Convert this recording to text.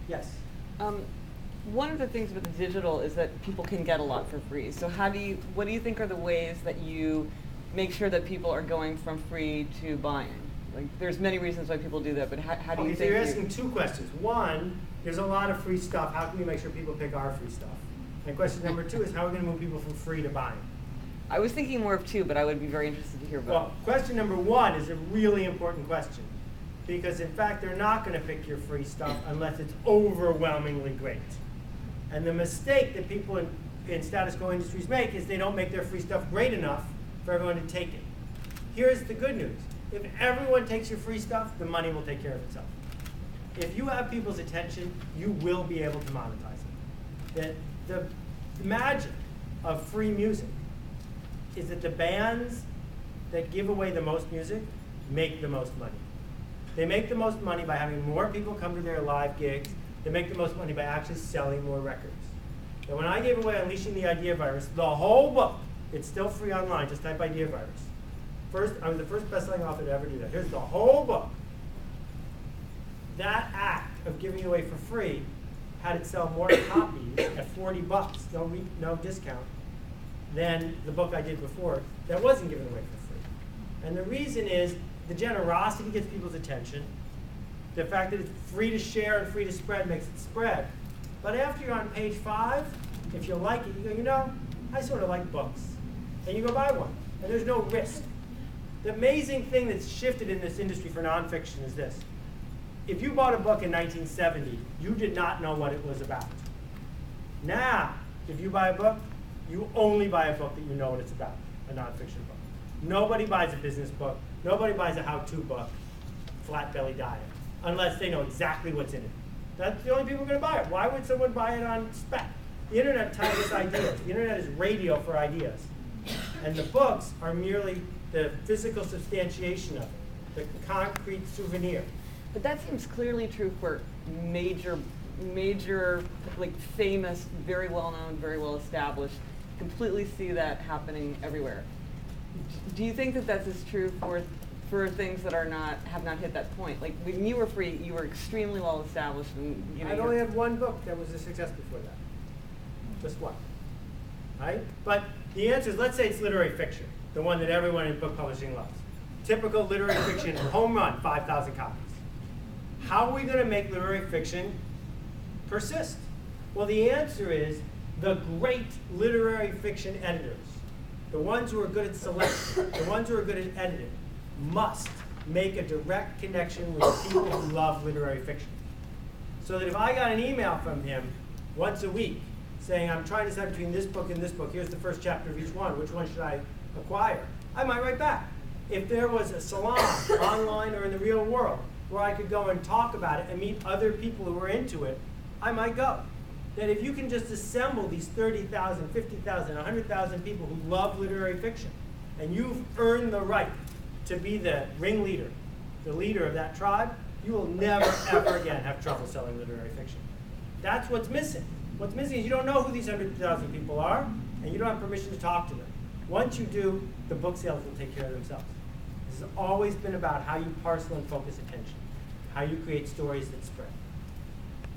Yes. One of the things with the digital is that people can get a lot for free. So what do you think are the ways that you make sure that people are going from free to buying? Like, there's many reasons why people do that, but how do you think? So you're asking two questions. One, there's a lot of free stuff. How can we make sure people pick our free stuff? And question number two is, how are we going to move people from free to buying? I was thinking more of two, but I would be very interested to hear about. Well, question number one is a really important question, because in fact, they're not going to pick your free stuff unless it's overwhelmingly great. And the mistake that people in status quo industries make is they don't make their free stuff great enough for everyone to take it. Here's the good news. If everyone takes your free stuff, the money will take care of itself. If you have people's attention, you will be able to monetize it. The magic of free music is that the bands that give away the most music make the most money. They make the most money by having more people come to their live gigs. They make the most money by actually selling more records. And when I gave away Unleashing the Idea Virus, the whole book, it's still free online, just type Idea Virus. I was the first best-selling author to ever do that. Here's the whole book. That act of giving it away for free had it sell more copies at $40, no discount, than the book I did before that wasn't given away for free. And the reason is the generosity gets people's attention. The fact that it's free to share and free to spread makes it spread. But after you're on page 5, if you like it, you go, I sort of like books. And you go buy one. And there's no risk. The amazing thing that's shifted in this industry for nonfiction is this. If you bought a book in 1970, you did not know what it was about. Now, if you buy a book, you only buy a book that you know what it's about, a nonfiction book. Nobody buys a business book. Nobody buys a how-to book, Flat Belly Diet, unless they know exactly what's in it. That's the only people who are going to buy it. Why would someone buy it on spec? The internet tells us ideas. The internet is radio for ideas. And the books are merely the physical substantiation of it, the concrete souvenir. But that seems clearly true for major, like famous, very well-known, very well-established. Completely see that happening everywhere. Do you think that that's as true for things that have not hit that point? Like when you were free, you were extremely well-established, and I'd only had one book that was a success before that. Just one. Right? But the answer is, let's say it's literary fiction, the one that everyone in book publishing loves. Typical literary fiction, home run, 5,000 copies. How are we going to make literary fiction persist? Well, the answer is the great literary fiction editors, the ones who are good at selection, the ones who are good at editing, must make a direct connection with people who love literary fiction. So that if I got an email from him once a week saying, I'm trying to decide between this book and this book, here's the first chapter of each one, which one should I acquire? I might write back. If there was a salon, online or in the real world, where I could go and talk about it and meet other people who were into it, I might go. That if you can just assemble these 30,000, 50,000, 100,000 people who love literary fiction, and you've earned the right to be the ringleader, the leader of that tribe, you will never, ever again have trouble selling literary fiction. That's what's missing. What's missing is you don't know who these 100,000 people are, and you don't have permission to talk to them. Once you do, the book sales will take care of themselves. This has always been about how you parcel and focus attention, how you create stories that spread.